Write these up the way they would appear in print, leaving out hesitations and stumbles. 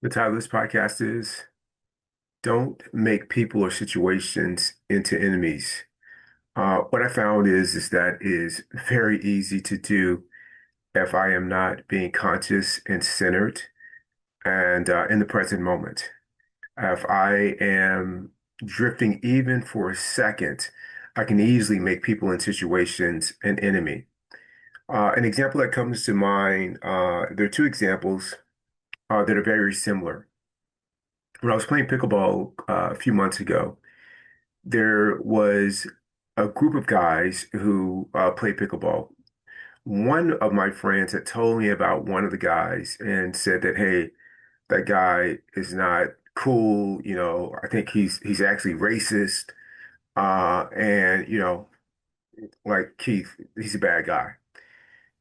The title of this podcast is Don't Make People or Situations into Enemies. What I found is that is very easy to do if I am not being conscious and centered and in the present moment. If I am drifting even for a second, I can easily make people in situations an enemy. An example that comes to mind, there are two examples that are very similar. When I was playing pickleball a few months ago, there was a group of guys who played pickleball. One of my friends had told me about one of the guys and said that, hey, that guy is not cool. I think he's actually racist. And like Keith, he's a bad guy.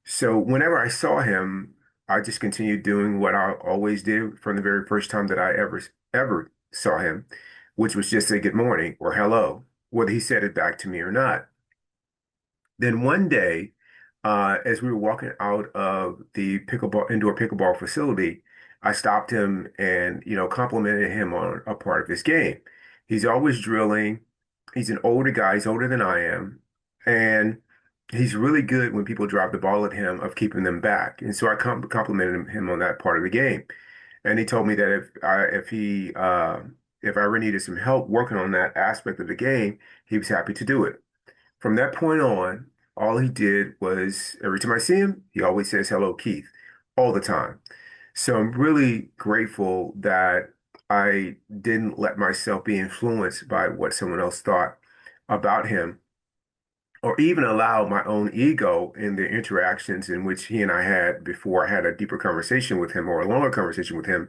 So whenever I saw him, I just continued doing what I always did from the very first time that I ever saw him, which was just say good morning or hello, whether he said it back to me or not. Then one day, as we were walking out of the indoor pickleball facility, I stopped him and, complimented him on a part of his game. He's always drilling. He's an older guy. He's older than I am. And he's really good when people drive the ball at him of keeping them back. And so I complimented him on that part of the game. And he told me that if I ever needed some help working on that aspect of the game, he was happy to do it. From that point on, all he did was every time I see him, he always says, hello, Keith, all the time. So I'm really grateful that I didn't let myself be influenced by what someone else thought about him, or even allow my own ego in the interactions in which he and I had before I had a deeper conversation with him or a longer conversation with him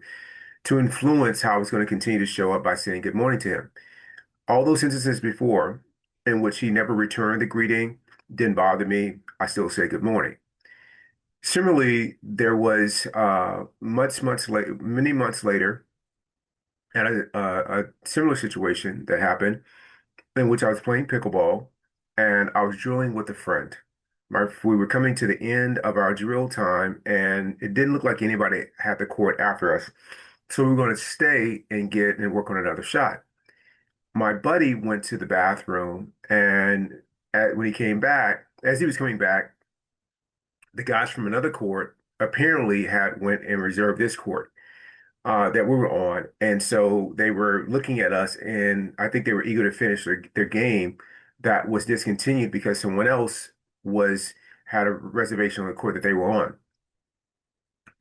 to influence how I was going to continue to show up by saying good morning to him. All those instances before in which he never returned the greeting didn't bother me. I still say good morning. Similarly, there was many months later, at a similar situation that happened in which I was playing pickleball and I was drilling with a friend. We were coming to the end of our drill time, and it didn't look like anybody had the court after us. So we were going to stay and get and work on another shot. My buddy went to the bathroom, and when he came back, as he was coming back, the guys from another court apparently had went and reserved this court that we were on, and so they were looking at us, and I think they were eager to finish their game that was discontinued because someone else was had a reservation on the court that they were on,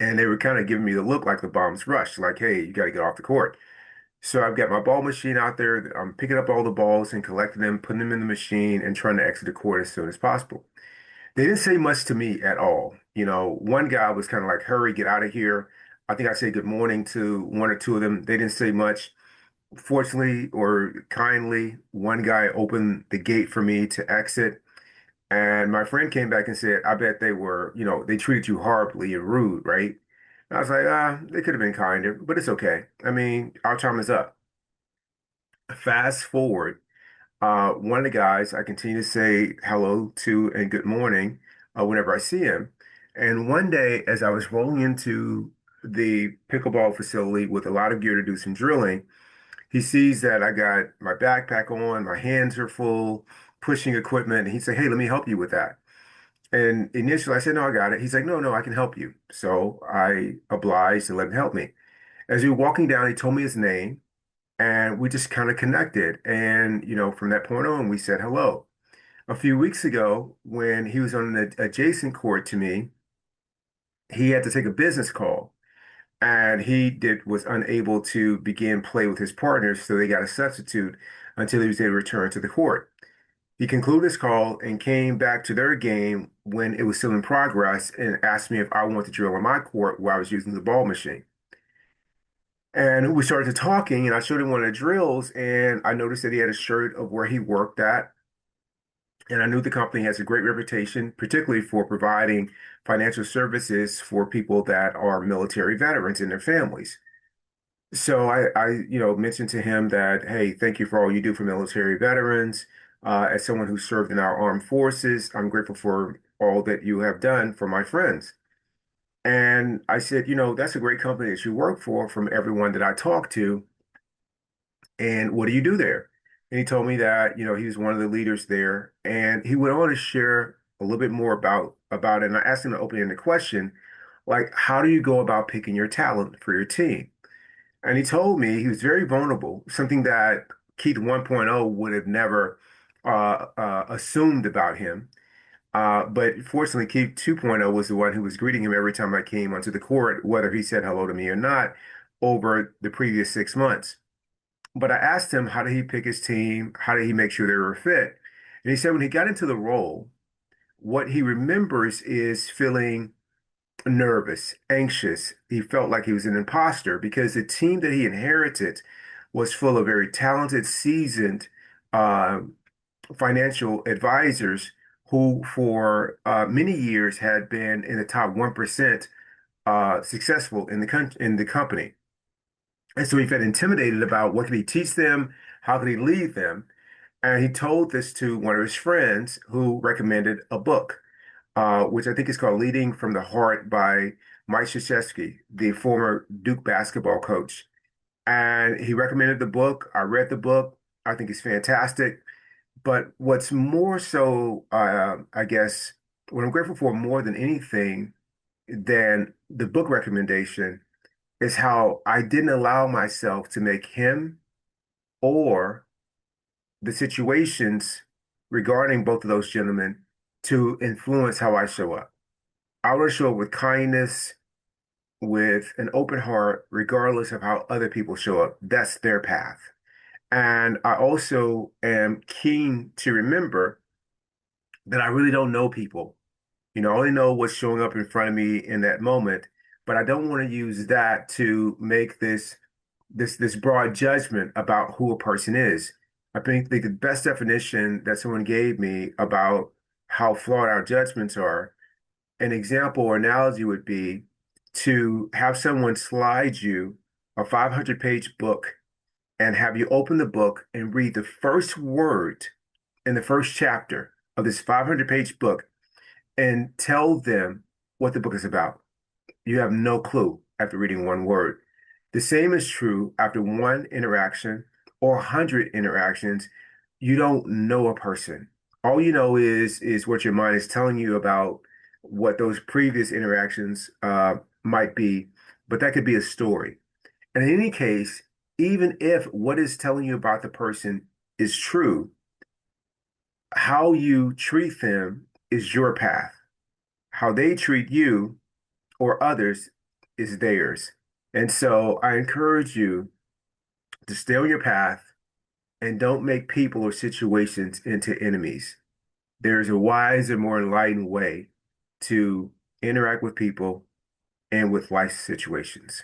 and they were kind of giving me the look like the bombs rush, like, hey, you got to get off the court. So I've got my ball machine out there. I'm picking up all the balls and collecting them, putting them in the machine, and trying to exit the court as soon as possible. They didn't say much to me at all. One guy was kind of like, hurry, get out of here. I think I said good morning to one or two of them. They didn't say much. Fortunately or kindly, one guy opened the gate for me to exit. And my friend came back and said, I bet they treated you horribly and rude, right? And I was like, they could have been kinder, but it's okay. I mean, our time is up. Fast forward, one of the guys I continue to say hello to and good morning whenever I see him. And one day, as I was rolling into the pickleball facility with a lot of gear to do some drilling, he sees that I got my backpack on, my hands are full, pushing equipment, and he said, hey, let me help you with that. And initially I said, no, I got it. He's like, no, no, I can help you. So I obliged and let him help me. As we were walking down, he told me his name. And we just kind of connected. And, from that point on, we said hello. A few weeks ago, when he was on an adjacent court to me, he had to take a business call. And was unable to begin play with his partners, so they got a substitute until he was able to return to the court. He concluded his call and came back to their game when it was still in progress and asked me if I wanted to drill on my court where I was using the ball machine. And we started talking, and I showed him one of the drills, and I noticed that he had a shirt of where he worked at. And I knew the company has a great reputation, particularly for providing financial services for people that are military veterans and their families. So I mentioned to him that, hey, thank you for all you do for military veterans. As someone who served in our armed forces, I'm grateful for all that you have done for my friends. And I said, that's a great company that you work for from everyone that I talked to. And what do you do there? And he told me that, he was one of the leaders there. And he went on to share a little bit more about it. And I asked him an open-ended question, like, how do you go about picking your talent for your team? And he told me he was very vulnerable, something that Keith 1.0 would have never assumed about him. But fortunately, Keith 2.0 was the one who was greeting him every time I came onto the court, whether he said hello to me or not, over the previous 6 months. But I asked him, how did he pick his team? How did he make sure they were fit? And he said when he got into the role, what he remembers is feeling nervous, anxious. He felt like he was an imposter because the team that he inherited was full of very talented, seasoned uh, financial advisors who, for many years, had been in the top 1% successful in the company. And so he felt intimidated about what could he teach them, how could he lead them. And he told this to one of his friends who recommended a book, which I think is called Leading from the Heart by Mike Krzyzewski, the former Duke basketball coach. And he recommended the book. I read the book. I think it's fantastic. But what's more so, I guess, what I'm grateful for more than anything than the book recommendation is how I didn't allow myself to make him or the situations regarding both of those gentlemen to influence how I show up. I want to show up with kindness, with an open heart, regardless of how other people show up. That's their path. And I also am keen to remember that I really don't know people. I only know what's showing up in front of me in that moment, but I don't want to use that to make this broad judgment about who a person is. I think the best definition that someone gave me about how flawed our judgments are, an example or analogy would be to have someone slide you a 500-page book and have you open the book and read the first word in the first chapter of this 500-page book and tell them what the book is about. You have no clue after reading one word. The same is true after one interaction or 100 interactions. You don't know a person. All you know is what your mind is telling you about what those previous interactions might be, but that could be a story. And in any case, even if what is telling you about the person is true, how you treat them is your path. How they treat you or others is theirs. And so I encourage you to stay on your path and don't make people or situations into enemies. There's a wise and more enlightened way to interact with people and with life situations.